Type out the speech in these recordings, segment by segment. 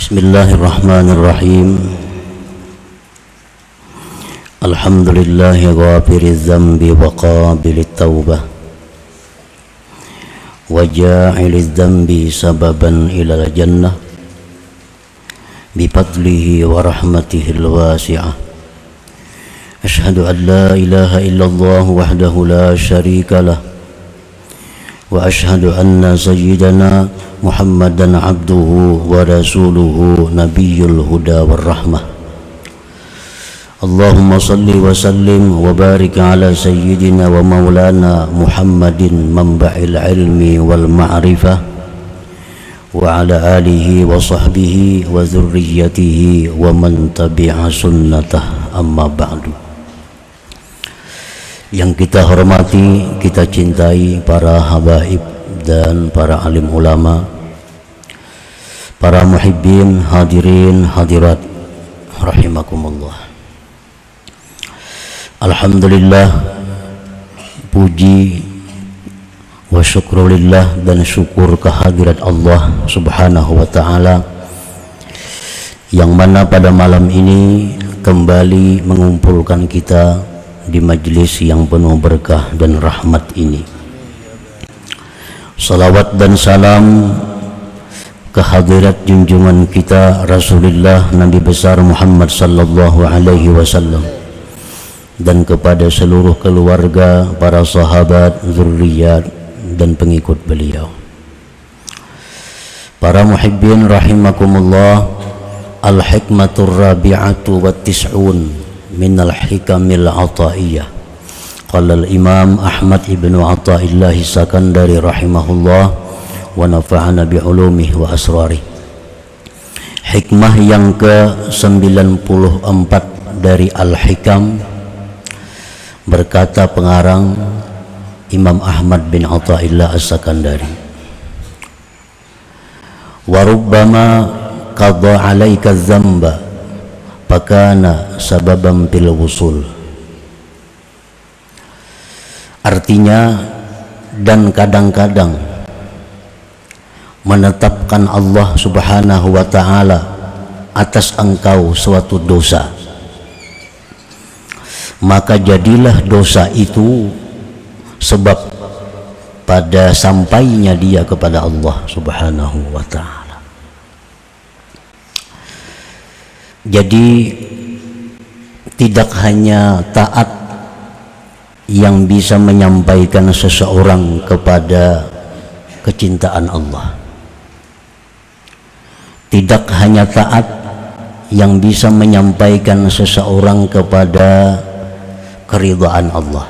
Bismillahirrahmanirrahim. Alhamdulillahi ghafiriz zambi wa qabilit taubah wa ja'iliz zambi sababan ilal jannah bifadlihi wa rahmatihil wasi'ah. Ashhadu an la ilaha illallah wahdahu la syarika lah wa ashhadu anna sayyidana Muhammadan abduhu wa rasuluhu nabiyyul huda war rahmah. Allahumma salli wa sallim wa barik ala sayyidina wa maulana Muhammadin manba'il ilmi wal ma'rifah wa ala alihi wa sahbihi wa dhurriyyatihi wa man tabi'a sunnatah, amma ba'du. Yang kita hormati, kita cintai para habaib dan para alim ulama, para muhibbin, hadirin, hadirat rahimakumullah. Alhamdulillah, puji wa syukrulillah dan syukur kehadirat Allah subhanahu wa ta'ala, yang mana pada malam ini kembali mengumpulkan kita di majlis yang penuh berkah dan rahmat ini. Salawat dan salam kehadirat junjungan kita Rasulullah Nabi besar Muhammad sallallahu alaihi wasallam, dan kepada seluruh keluarga, para sahabat, zurriyat dan pengikut beliau. Para muhibbin rahimakumullah, al-hikmatur rabi'atu wa tis'un minal hikamil ataiyah. Qala al-imam Ahmad ibn Athaillah Sakandari rahimahullah wa nafa'ana bi'ulumihi wa asrari. Hikmah yang ke-94 dari Al-Hikam, berkata pengarang Imam Ahmad bin Athaillah As-Sakandari, wa rubbama qadha 'alaika dzamba fakana sababan fil wusul. Artinya, dan kadang-kadang menetapkan Allah subhanahu wa ta'ala atas engkau suatu dosa, maka jadilah dosa itu sebab pada sampainya dia kepada Allah subhanahu wa ta'ala. Jadi tidak hanya taat yang bisa menyampaikan seseorang kepada kecintaan Allah, tidak hanya taat yang bisa menyampaikan seseorang kepada keridhaan Allah,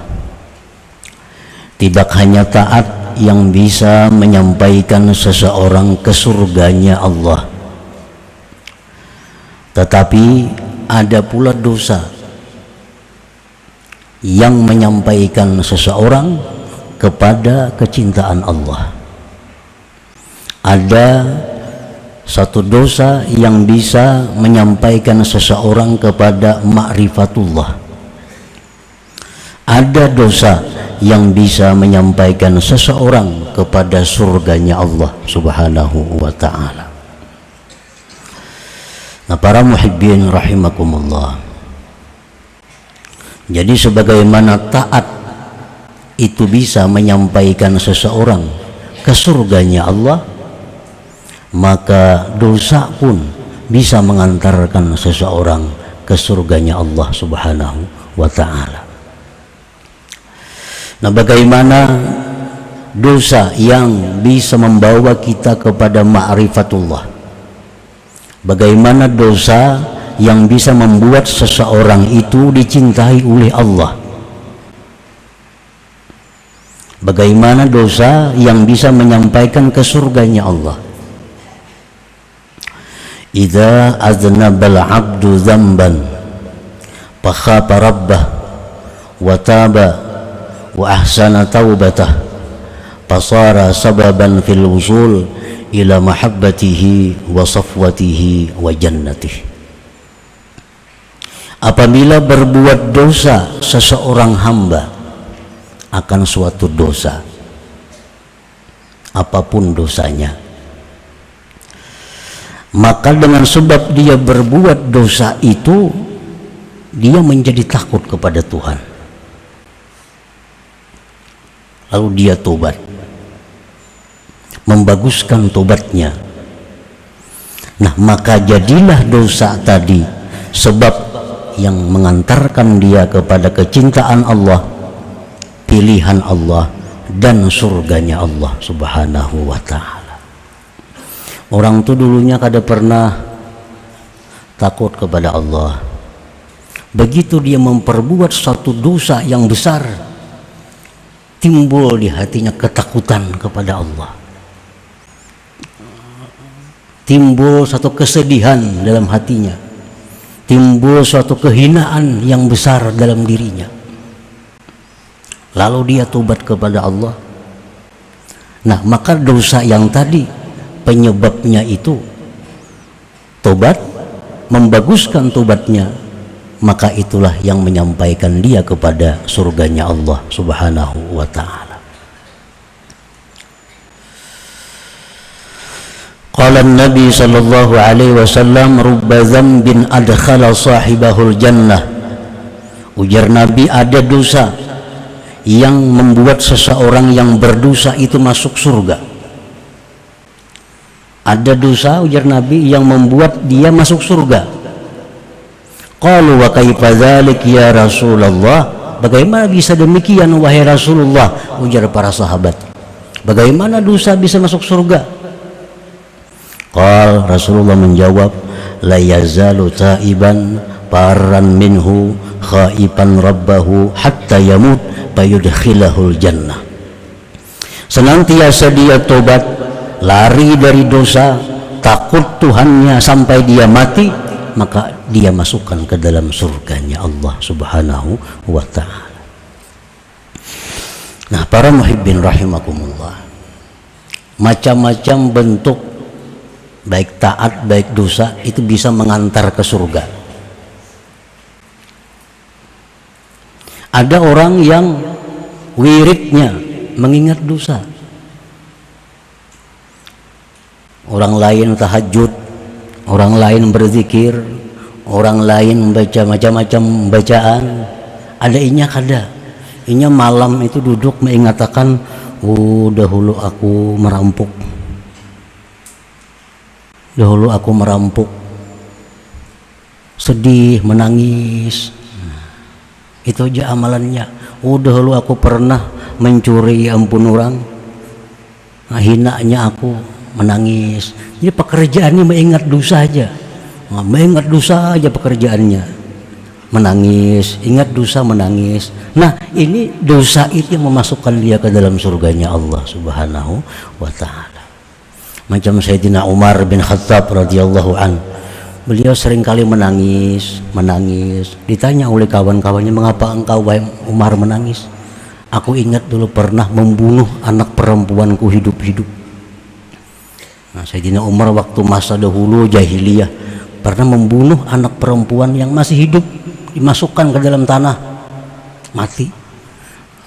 tidak hanya taat yang bisa menyampaikan seseorang ke surganya Allah, tetapi ada pula dosa yang menyampaikan seseorang kepada kecintaan Allah. Ada satu dosa yang bisa menyampaikan seseorang kepada ma'rifatullah. Ada dosa yang bisa menyampaikan seseorang kepada surganya Allah subhanahu wa ta'ala. Nah, para muhibbin rahimakumullah, jadi sebagaimana taat itu bisa menyampaikan seseorang ke surganya Allah, maka dosa pun bisa mengantarkan seseorang ke surganya Allah subhanahu wa ta'ala. Nah, bagaimana dosa yang bisa membawa kita kepada ma'rifatullah? Bagaimana dosa yang bisa membuat seseorang itu dicintai oleh Allah? Bagaimana dosa yang bisa menyampaikan ke surganya Allah? Idza aznabal 'abdu dzamban fakhafa rabbah wa taba wa ahsana taubatah fasara sababan fil wusul ila mahabbatihi wa safwatihi wa jannatihi. Apabila berbuat dosa seseorang hamba akan suatu dosa, apapun dosanya, maka dengan sebab dia berbuat dosa itu dia menjadi takut kepada Tuhan, lalu dia tobat, membaguskan tobatnya. Nah, maka jadilah dosa tadi sebab yang mengantarkan dia kepada kecintaan Allah, pilihan Allah, dan surganya Allah Subhanahu wa ta'ala. Orang tuh dulunya kada pernah takut kepada Allah. Begitu dia memperbuat suatu dosa yang besar, timbul di hatinya ketakutan kepada Allah, timbul suatu kesedihan dalam hatinya, timbul suatu kehinaan yang besar dalam dirinya. Lalu dia tobat kepada Allah. Nah, maka dosa yang tadi penyebabnya itu tobat, membaguskan tobatnya, maka itulah yang menyampaikan dia kepada surganya Allah Subhanahu wa ta'ala. Qala Nabi sallallahu alaihi wasallam, rubba dzambin adkhala sahibahul jannah. Ujar Nabi, ada dosa yang membuat seseorang yang berdosa itu masuk surga. Ada dosa, ujar Nabi, yang membuat dia masuk surga. Qalu wa kaifa dzalik ya Rasulullah? Bagaimana bisa demikian wahai Rasulullah? Ujar para sahabat, bagaimana dosa bisa masuk surga? Qal, Rasulullah menjawab, la yazalu taiban parran minhu khaipan rabbahu hatta yamut fayudkhilahul jannah. Senantiasa dia tobat, lari dari dosa, takut Tuhannya sampai dia mati, maka dia masukkan ke dalam surganya Allah Subhanahu wa ta'ala. Nah, para muhibbin rahimakumullah, macam-macam bentuk baik taat baik dosa itu bisa mengantar ke surga. Ada orang yang wiridnya mengingat dosa, orang lain tahajud, orang lain berzikir, orang lain membaca macam-macam bacaan. Ada inya kada, inya malam itu duduk mengatakan, dahulu aku merampok, dahulu aku merampok, sedih, menangis. Itu aja amalannya. Dahulu aku pernah mencuri, ampun orang, hinanya aku, menangis. Jadi pekerjaannya mengingat dosa aja, mengingat dosa aja pekerjaannya, menangis, ingat dosa, menangis. Nah, ini dosa itu yang memasukkan dia ke dalam surganya Allah Subhanahu wa ta'ala. Macam Sayyidina Umar bin Khattab radhiyallahu an, beliau seringkali menangis. Ditanya oleh kawan-kawannya, mengapa engkau wahai Umar menangis? Aku ingat dulu pernah membunuh anak perempuanku hidup-hidup. Nah, Sayyidina Umar waktu masa dahulu jahiliyah pernah membunuh anak perempuan yang masih hidup, dimasukkan ke dalam tanah, mati.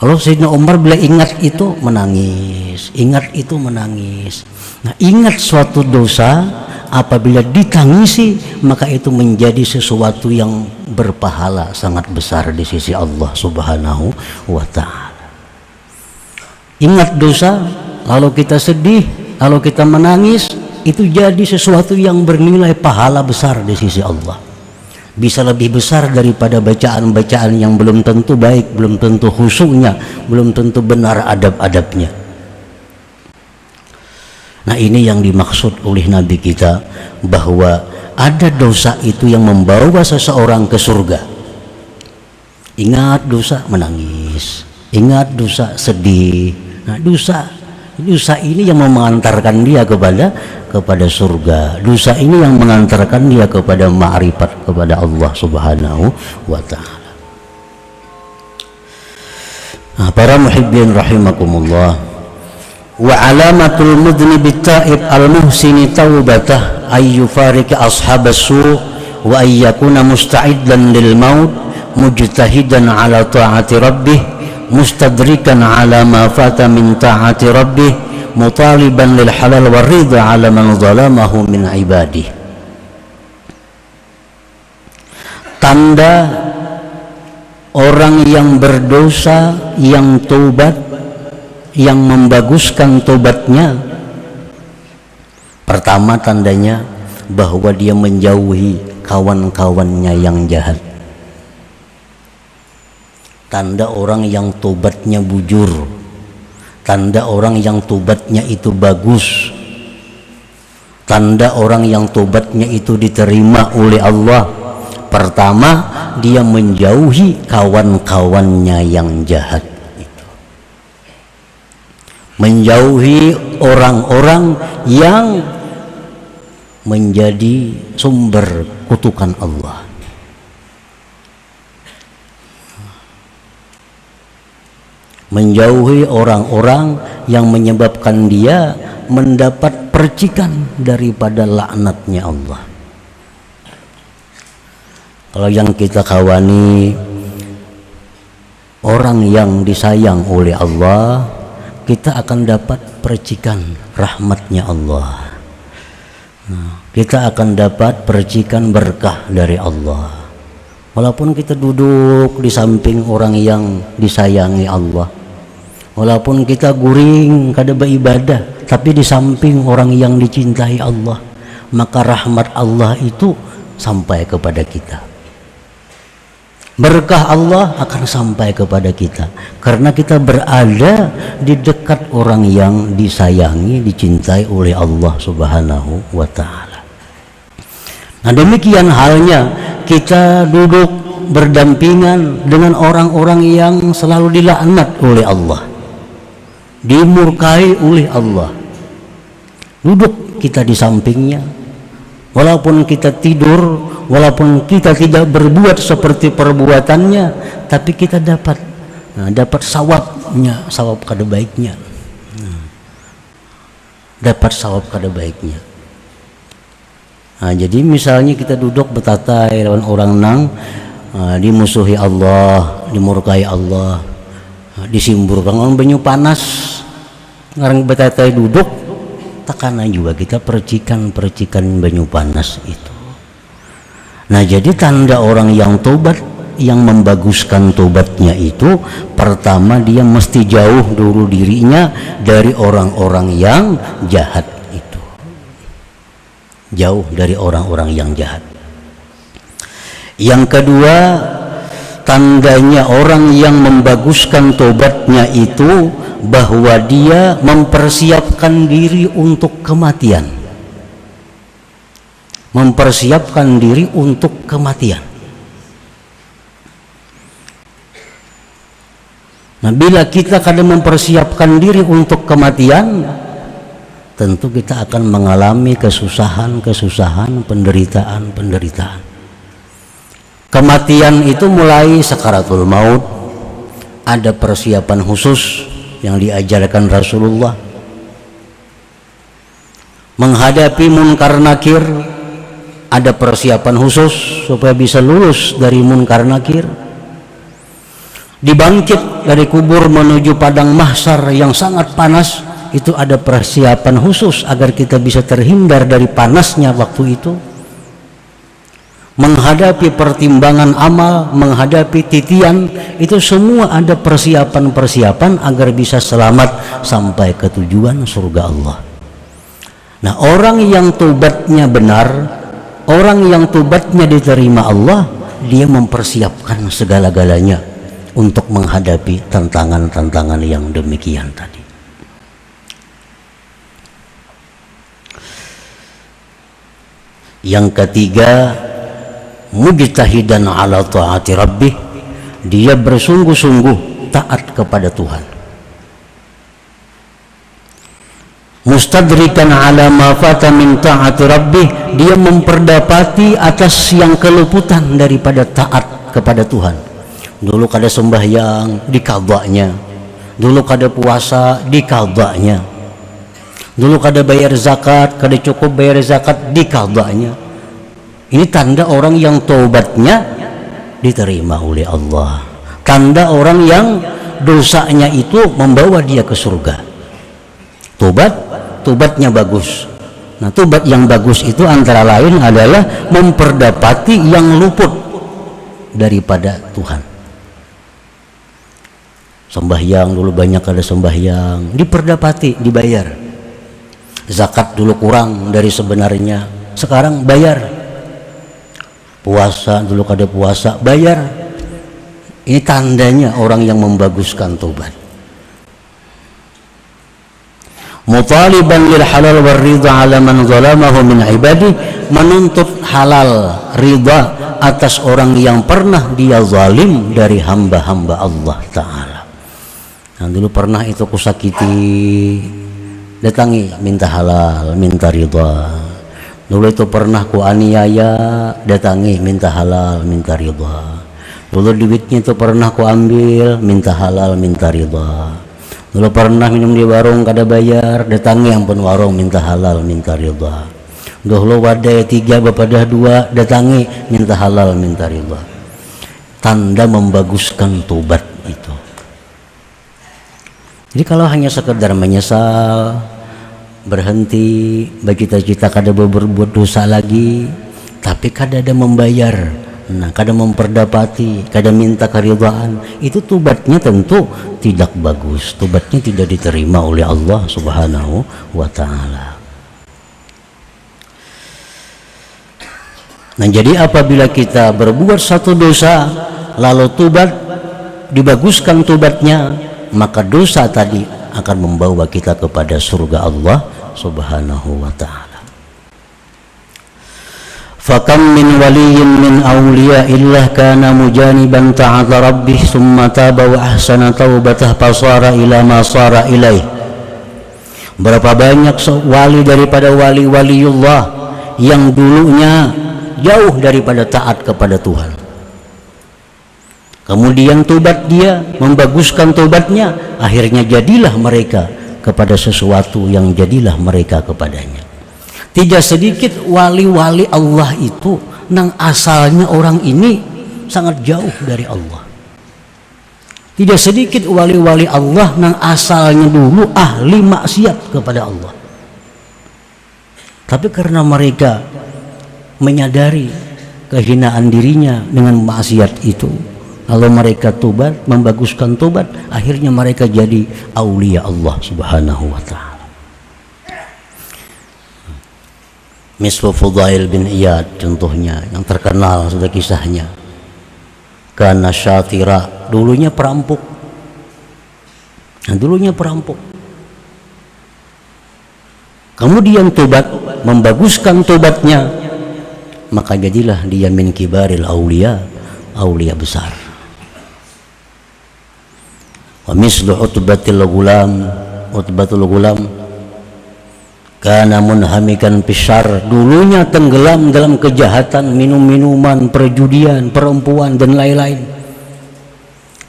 Lalu Sayyidina Umar bila ingat itu menangis, ingat itu menangis. Nah, ingat suatu dosa apabila ditangisi, maka itu menjadi sesuatu yang berpahala sangat besar di sisi Allah Subhanahu wa ta'ala. Ingat dosa, lalu kita sedih, lalu kita menangis, itu jadi sesuatu yang bernilai pahala besar di sisi Allah. Bisa lebih besar daripada bacaan-bacaan yang belum tentu baik, belum tentu khusyuknya, belum tentu benar adab-adabnya. Nah, ini yang dimaksud oleh Nabi kita, bahwa ada dosa itu yang membawa seseorang ke surga. Ingat dosa, menangis. Ingat dosa, sedih. Nah, dosa ini yang mengantarkan dia kepada surga. Dosa ini yang mengantarkan dia kepada ma'rifat kepada Allah Subhanahu wa ta'ala. Nah, para muhibbin rahimakumullah, wa alamatul mudhnibit ta'ib al-muhsini taubatah ay yufarika ashabas su' wa ay yakuna musta'iddan lil maut mujtahidan ala ta'ati rabbih mustadrikan ala ma fata min ta'ati rabbih mutaliban lil halal war ridha ala man zalamahu min ibadih. tanda orang yang berdosa, yang taubat, yang membaguskan taubatnya. Pertama tandanya bahwa dia menjauhi kawan-kawannya yang jahat. Tanda orang yang taubatnya bujur, tanda orang yang taubatnya itu bagus, tanda orang yang taubatnya itu diterima oleh Allah. Pertama, dia menjauhi kawan-kawannya yang jahat itu. Menjauhi orang-orang yang menjadi sumber kutukan Allah. Menjauhi orang-orang yang menyebabkan dia mendapat percikan daripada laknatnya Allah. Kalau yang kita kawani orang yang disayang oleh Allah, kita akan dapat percikan rahmatnya Allah. Kita akan dapat percikan berkah dari Allah. Walaupun kita duduk di samping orang yang disayangi Allah, walaupun kita guring kada beribadah, tapi di samping orang yang dicintai Allah, maka rahmat Allah itu sampai kepada kita. Berkah Allah akan sampai kepada kita karena kita berada di dekat orang yang disayangi, dicintai oleh Allah Subhanahu wa ta'ala. Nah, demikian halnya kita duduk berdampingan dengan orang-orang yang selalu dilaknat oleh Allah, dimurkai oleh Allah. Duduk kita di sampingnya, walaupun kita tidur, walaupun kita tidak berbuat seperti perbuatannya, tapi kita dapat sawabnya, sawab kada baiknya. Dapat sawab kada baiknya. Nah, jadi misalnya kita duduk betatai lawan orang nang dimusuhi Allah, dimurkai Allah, disimburkan orang banyu panas, ngarang betatai duduk, tekanan juga kita percikan banyu panas itu. Nah, jadi tanda orang yang tobat, yang membaguskan tobatnya itu, pertama dia mesti jauh dulu dirinya dari orang-orang yang jahat itu. Jauh dari orang-orang yang jahat. Yang kedua, tandanya orang yang membaguskan tobatnya itu bahwa dia mempersiapkan diri untuk kematian. Mempersiapkan diri untuk kematian. Nah, bila kita kadang mempersiapkan diri untuk kematian, tentu kita akan mengalami kesusahan, penderitaan. Kematian itu mulai sakaratul maut, ada persiapan khusus yang diajarkan Rasulullah. Menghadapi munkar nakir, ada persiapan khusus supaya bisa lulus dari munkar nakir. Dibangkit dari kubur menuju padang mahsyar yang sangat panas, itu ada persiapan khusus agar kita bisa terhindar dari panasnya waktu itu. Menghadapi pertimbangan amal, menghadapi titian, itu semua ada persiapan-persiapan agar bisa selamat sampai ke tujuan surga Allah. Nah, orang yang tobatnya benar, orang yang tobatnya diterima Allah, dia mempersiapkan segala-galanya untuk menghadapi tantangan-tantangan yang demikian tadi. Yang ketiga, mujtahidan ala ta'ati rabbih, dia bersungguh-sungguh taat kepada Tuhan. Mustadrikan ala ma fata min ta'ati rabbih, dia memperdapati atas yang keluputan daripada taat kepada Tuhan. Dulu kada sembahyang, dikadanya. Dulu kada puasa, dikadanya. Dulu kada bayar zakat, kada cukup bayar zakat, dikadanya. Ini tanda orang yang taubatnya diterima oleh Allah. Tanda orang yang dosanya itu membawa dia ke surga. Tobatnya bagus. Nah, tobat yang bagus itu antara lain adalah memperdapati yang luput. daripada Tuhan. Sembahyang dulu banyak ada sembahyang, diperdapati, dibayar. Zakat dulu kurang dari sebenarnya, sekarang bayar. Puasa dulu kada puasa, bayar. Ini tandanya orang yang membaguskan tobat. Mutaliban lil halal war ridha ala man zalamahu min ibadi, menuntut halal ridha atas orang yang pernah dia zalim dari hamba-hamba Allah Ta'ala. Nah, dulu pernah itu kusakiti, datangi minta halal, minta ridha. Dulu itu pernah ku aniaya, datangi minta halal, minta ridha. Dulu duitnya itu pernah ku ambil, minta halal, minta ridha. Dulu pernah minum di warung kada bayar, datangi ampun warung, minta halal, minta ridha. Dulu wadai 3 bapadah 2, datangi minta halal, minta ridha. Tanda membaguskan tobat itu. Jadi kalau hanya sekedar menyesal, berhenti, bercita-cita kada berbuat dosa lagi, tapi kada ada membayar, nah kada memperdapati, kada minta keridhaan, itu tobatnya tentu tidak bagus, tobatnya tidak diterima oleh Allah Subhanahu wa Ta'ala. Nah, jadi apabila kita berbuat satu dosa lalu tobat, dibaguskan tobatnya, maka dosa tadi akan membawa kita kepada surga Allah Subhanahu wa Ta'ala. Fakam min waliyyin min awliya illah kana mujaniban ta'ala rabbih summa taba wa ahsana taubatah fasara ila ma sara ilaih. Berapa banyak wali daripada wali-waliullah yang dulunya jauh daripada taat kepada Tuhan, kemudian tobat dia, membaguskan tobatnya, akhirnya jadilah mereka kepada sesuatu yang jadilah mereka kepadanya. Tidak sedikit wali-wali Allah itu nang asalnya orang ini sangat jauh dari Allah. Tidak sedikit wali-wali Allah nang asalnya dulu ahli maksiat kepada Allah, tapi karena mereka menyadari kehinaan dirinya dengan maksiat itu, lalu mereka tobat, membaguskan tobat, akhirnya mereka jadi aulia Allah Subhanahu wa Ta'ala. Mislu Fudail bin Iyad contohnya yang terkenal sudah kisahnya. Karena syatira, dulunya perampok. Nah, dulunya perampok. Kemudian tobat, membaguskan tobatnya, maka jadilah dia min kibaril aulia, aulia besar. Wa mislu utbatul gulam kana munhamikan pisar, dulunya tenggelam dalam kejahatan, minum-minuman, perjudian, perempuan dan lain-lain.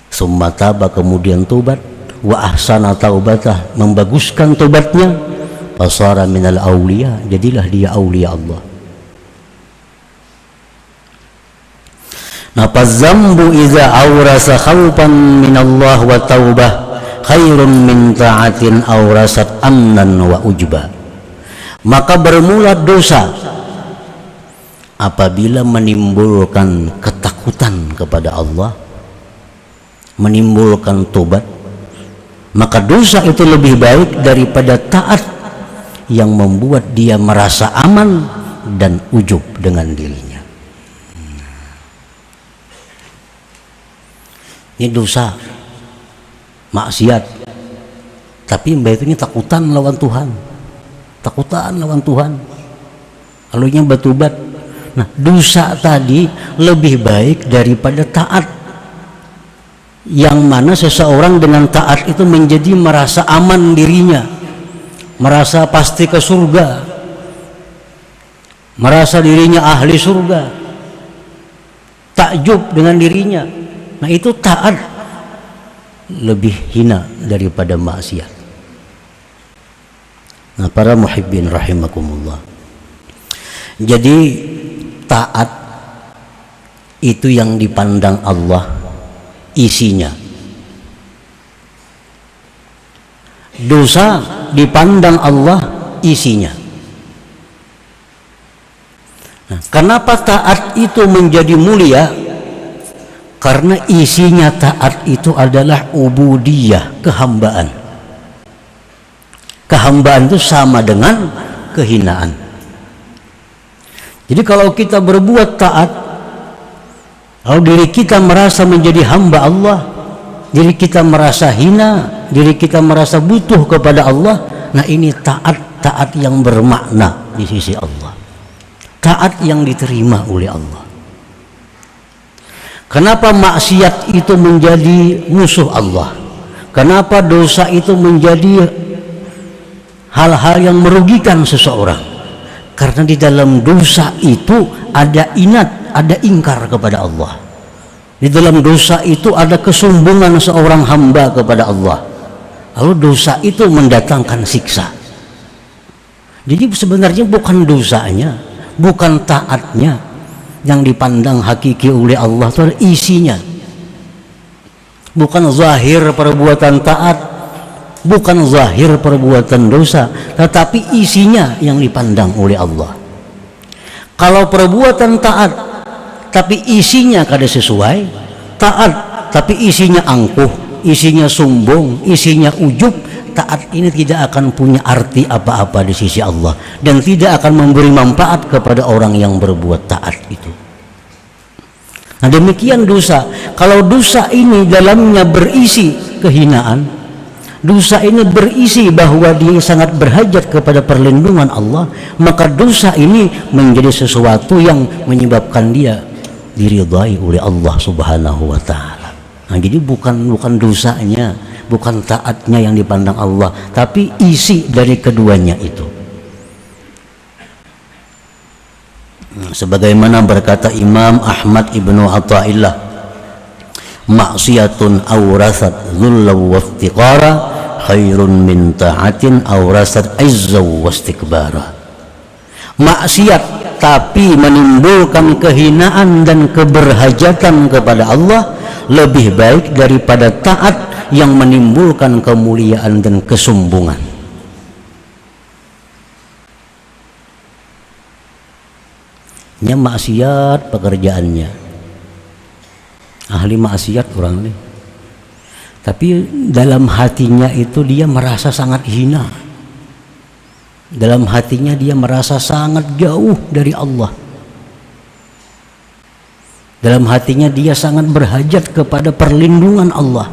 Summa taba, kemudian tobat, wa ahsana taubatah, membaguskan tobatnya, fasara minal aulia, jadilah dia aulia Allah. Nafaz zambu iza awrasa khawfan minallah wa taubah khairun min ta'atin awrasat amnan wa ujba. Maka bermula dosa apabila menimbulkan ketakutan kepada Allah, menimbulkan tobat, maka dosa itu lebih baik daripada taat yang membuat dia merasa aman dan ujub dengan dirinya. Ini dosa, maksiat, tapi mbak itu takutan lawan Tuhan, takutan lawan Tuhan, lalunya bertobat. Nah, dosa tadi lebih baik daripada taat, yang mana seseorang dengan taat itu menjadi merasa aman dirinya, merasa pasti ke surga, merasa dirinya ahli surga, takjub dengan dirinya. Nah, itu taat lebih hina daripada maksiat. Nah, para muhibbin rahimakumullah, jadi taat itu yang dipandang Allah isinya, dosa dipandang Allah isinya. Nah, kenapa taat itu menjadi mulia? Karena isinya taat itu adalah ubudiyah, kehambaan. Kehambaan itu sama dengan kehinaan. Jadi kalau kita berbuat taat, kalau diri kita merasa menjadi hamba Allah, diri kita merasa hina, diri kita merasa butuh kepada Allah, nah ini taat yang bermakna di sisi Allah, taat yang diterima oleh Allah. Kenapa maksiat itu menjadi musuh Allah? Kenapa dosa itu menjadi hal-hal yang merugikan seseorang? Karena di dalam dosa itu ada inat, ada ingkar kepada Allah. Di dalam dosa itu ada kesombongan seorang hamba kepada Allah. Lalu dosa itu mendatangkan siksa. Jadi sebenarnya bukan dosanya, bukan taatnya yang dipandang hakiki oleh Allah, itu adalah isinya. Bukan zahir perbuatan taat, bukan zahir perbuatan dosa, tetapi isinya yang dipandang oleh Allah. Kalau perbuatan taat tapi isinya kada sesuai, taat tapi isinya angkuh, isinya sombong, isinya ujub, taat ini tidak akan punya arti apa-apa di sisi Allah dan tidak akan memberi manfaat kepada orang yang berbuat taat itu. Nah demikian dosa. Kalau dosa ini dalamnya berisi kehinaan, dosa ini berisi bahwa dia sangat berhajat kepada perlindungan Allah, maka dosa ini menjadi sesuatu yang menyebabkan dia diridhai oleh Allah Subhanahu wa ta'ala. Nah jadi bukan dosanya, bukan taatnya yang dipandang Allah, tapi isi dari keduanya itu. Sebagaimana berkata Imam Ahmad ibnu Athaillah, maksiatun awrasat dhulla wa iftiqara khairun min ta'atin awrasat izza wa istikbara. Maksiat tapi menimbulkan kehinaan dan keberhajatan kepada Allah lebih baik daripada taat yang menimbulkan kemuliaan dan kesombongan. Nya maksiat pekerjaannya, ahli maksiat orang ini, tapi dalam hatinya itu dia merasa sangat hina, dalam hatinya dia merasa sangat jauh dari Allah, dalam hatinya dia sangat berhajat kepada perlindungan Allah.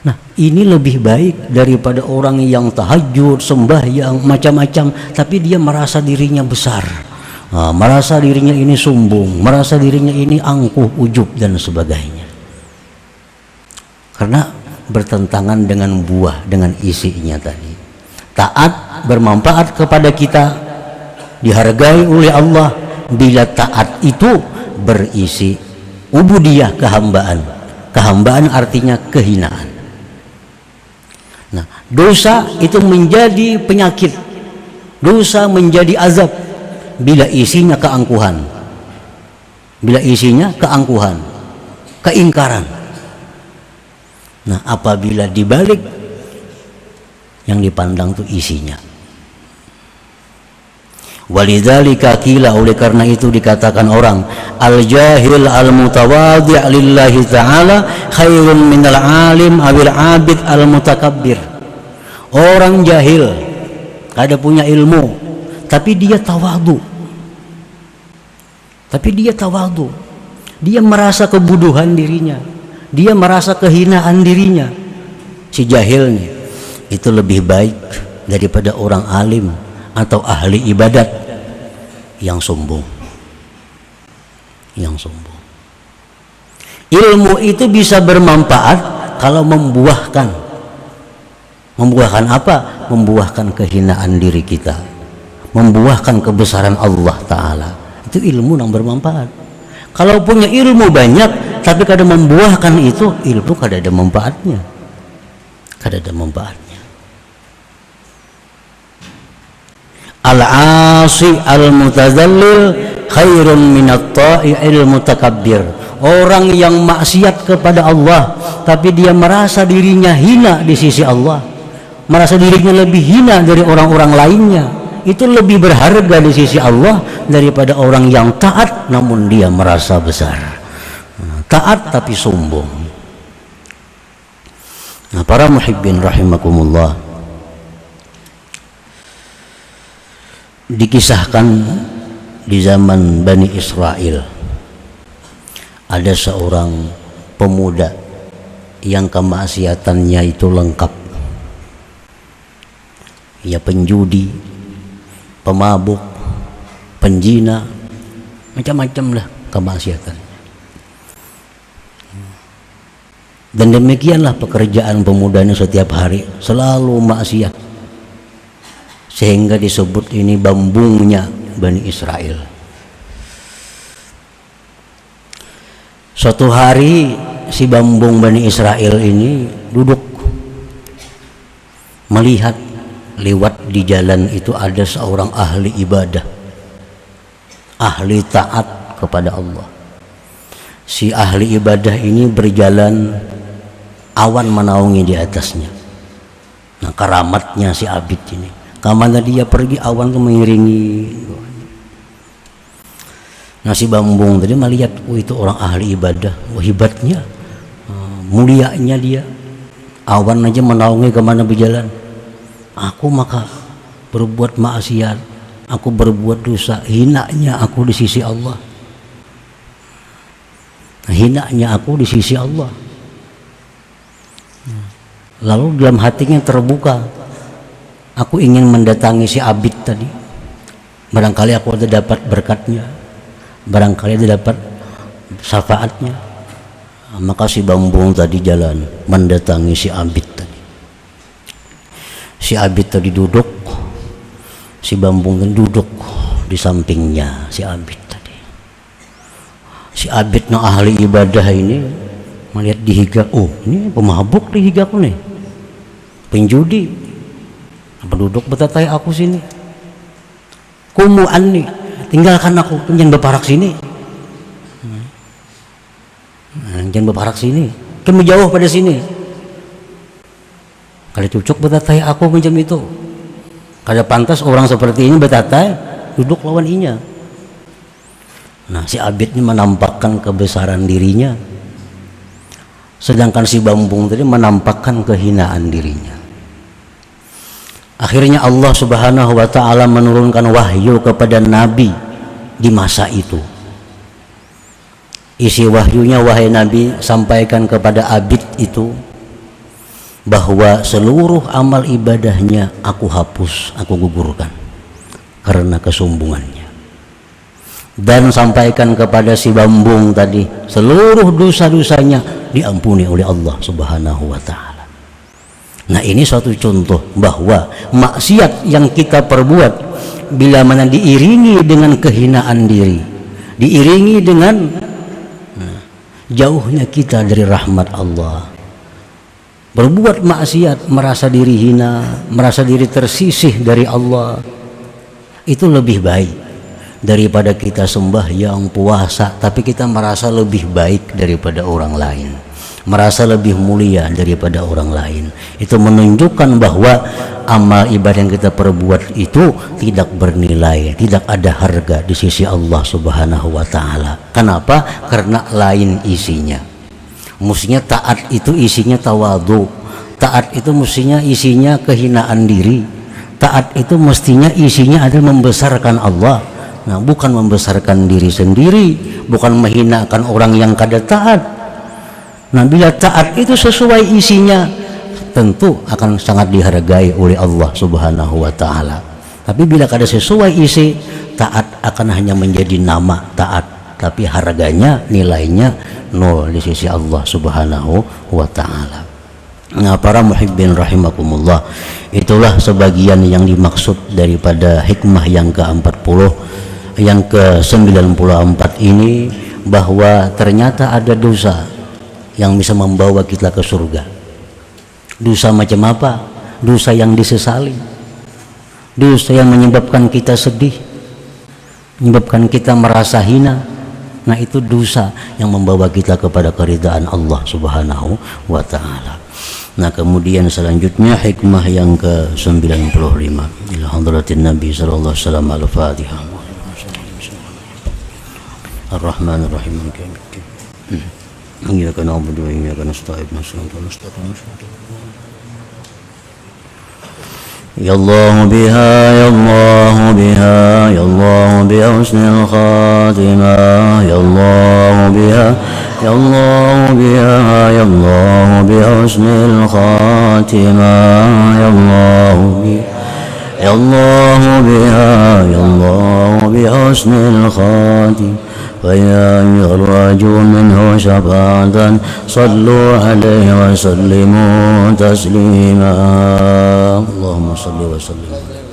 Nah ini lebih baik daripada orang yang tahajud, sembahyang, macam-macam, tapi dia merasa dirinya besar, merasa dirinya ini sombong, merasa dirinya ini angkuh, ujub dan sebagainya. Karena bertentangan dengan buah, dengan isinya tadi. Taat bermanfaat kepada kita, dihargai oleh Allah bila taat itu berisi ubudiyah, kehambaan. Kehambaan artinya kehinaan. Nah, dosa itu menjadi penyakit, dosa menjadi azab bila isinya keangkuhan, bila isinya keangkuhan, keingkaran. Nah apabila dibalik yang dipandang itu isinya, walidzalika qila, oleh karena itu dikatakan orang al-jahil al-mutawadhi' lillahi ta'ala khairun minal alim awil abid al-mutakabbir. Orang jahil, kada punya ilmu, tapi dia tawadu, dia merasa kebuduhan dirinya, dia merasa kehinaan dirinya. Si jahilnya itu lebih baik daripada orang alim atau ahli ibadat yang sombong. Ilmu itu bisa bermanfaat kalau membuahkan apa? Membuahkan kehinaan diri kita, membuahkan kebesaran Allah Ta'ala. Itu ilmu yang bermanfaat. Kalau punya ilmu banyak tapi kada membuahkan itu, ilmu kada ada manfaatnya, Al-asi al-mutazallil khairun minat ta'i'il mutakabbir. Orang yang maksiat kepada Allah tapi dia merasa dirinya hina di sisi Allah, merasa dirinya lebih hina dari orang-orang lainnya, itu lebih berharga di sisi Allah daripada orang yang taat namun dia merasa besar. taat tapi sombong. Nah, para muhibbin rahimakumullah, dikisahkan di zaman Bani Israel ada seorang pemuda yang kemaksiatannya itu lengkap. Ya, penjudi, pemabuk, penjina, macam-macam lah kemaksiatan. Dan demikianlah pekerjaan pemudanya setiap hari, selalu maksiat, sehingga disebut ini bambungnya Bani Israel. Suatu hari si bambung Bani Israel ini duduk melihat lewat di jalan itu ada seorang ahli ibadah, ahli taat kepada Allah. Si ahli ibadah ini berjalan, awan menaungi di atasnya. Nah, karamatnya si abid ini, kemana dia pergi awan itu mengiringi. Nah, si bambung tadi melihat, oh itu orang ahli ibadah, oh hebatnya, mulianya dia, awan aja menaungi kemana berjalan. Aku maka berbuat maksiat, aku berbuat dosa, hinanya aku di sisi Allah, hinanya aku di sisi Allah. Lalu dalam hatinya terbuka, aku ingin mendatangi si abid tadi, barangkali aku ada dapat berkatnya, barangkali ada dapat syafaatnya. Maka si bambung tadi jalan mendatangi si abid tadi. Si abid tadi duduk, si bambung tadi duduk di sampingnya si abid tadi. Si abid no ahli ibadah ini melihat dihiga, oh ini pemabuk dihigaku nih, penjudi, apa duduk betatai aku sini, kumu anni, tinggalkan aku, jangan berparak sini, jangan berparak sini, kamu jauh pada sini. Kalau cucuk betatai aku macam itu, kada pantas orang seperti ini betatai duduk lawan inya. Nah, si abid ini menampakkan kebesaran dirinya, sedangkan si bambung tadi menampakkan kehinaan dirinya. Akhirnya Allah Subhanahu wa ta'ala menurunkan wahyu kepada Nabi di masa itu. Isi wahyunya, wahai Nabi, sampaikan kepada abid itu bahwa seluruh amal ibadahnya aku hapus, aku gugurkan karena kesombongannya. Dan sampaikan kepada si bambung tadi, seluruh dosa-dosanya diampuni oleh Allah Subhanahu wa ta'ala. Nah, ini suatu contoh bahwa maksiat yang kita perbuat bila mana diiringi dengan kehinaan diri, diiringi dengan jauhnya kita dari rahmat Allah, berbuat maksiat, merasa diri hina, merasa diri tersisih dari Allah, itu lebih baik daripada kita sembahyang puasa tapi kita merasa lebih baik daripada orang lain, merasa lebih mulia daripada orang lain. Itu menunjukkan bahwa amal ibadah yang kita perbuat itu tidak bernilai, tidak ada harga di sisi Allah Subhanahu wa ta'ala. Kenapa? Karena lain isinya. Mestinya taat itu isinya tawadhu, taat itu mestinya isinya kehinaan diri, taat itu mestinya isinya adalah membesarkan Allah. Nah, bukan membesarkan diri sendiri, bukan menghinakan orang yang kada taat. Nah, bila taat itu sesuai isinya, tentu akan sangat dihargai oleh Allah Subhanahu wa ta'ala. Tapi bila kada sesuai isi, taat akan hanya menjadi nama taat, tapi harganya, nilainya nol di sisi Allah Subhanahu wa ta'ala. Nah, para muhibbin rahimakumullah, itulah sebagian yang dimaksud daripada hikmah yang ke-40, yang ke-94 ini, bahwa ternyata ada dosa yang bisa membawa kita ke surga. Dosa macam apa? Dosa yang disesali, dosa yang menyebabkan kita sedih, menyebabkan kita merasa hina. Nah, itu dosa yang membawa kita kepada keridaan Allah Subhanahu wa ta'ala. Nah, kemudian selanjutnya hikmah yang ke-95 ila hadratin Nabi sallallahu alaihi wasallam. Al-Fatihah. Ar-Rahmanir Rahim. إياك نعبد وإياك نستعين نستعين يا الله بها يا الله بها يا الله بحسن الخاتمة يا الله بها يا الله بها يا الله بحسن الخاتمة يا الله بها يا الله بها يا الله بحسن الخاتمة فيا أيها الراجون منه شفاعة صلوا عليه وسلموا تسليما اللهم صل وسلم